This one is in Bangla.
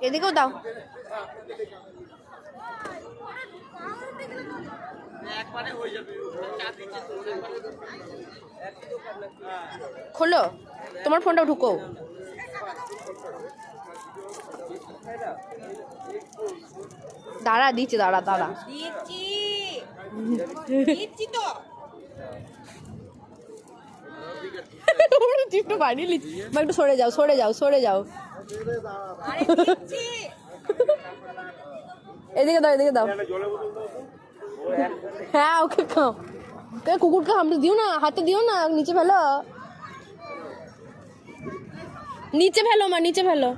এদিকেও দাও। খোলো, তোমার ফোনটা ঢুকো। দাঁড়া দিচ্ছি, দাঁড়া দাঁড়া দিচ্ছি তো। একটু বাড়িয়ে নিচ্ছি, একটু সরে যাও, সরে যাও, সরে যাও। এদিকে দাও, এদিকে দাও। হ্যাঁ ওকে খাও, কুকুরকে হামতে দিও না, হাতে দিও না, নিচে ফেলো, নিচে ফেলো মা, নিচে ফেলো।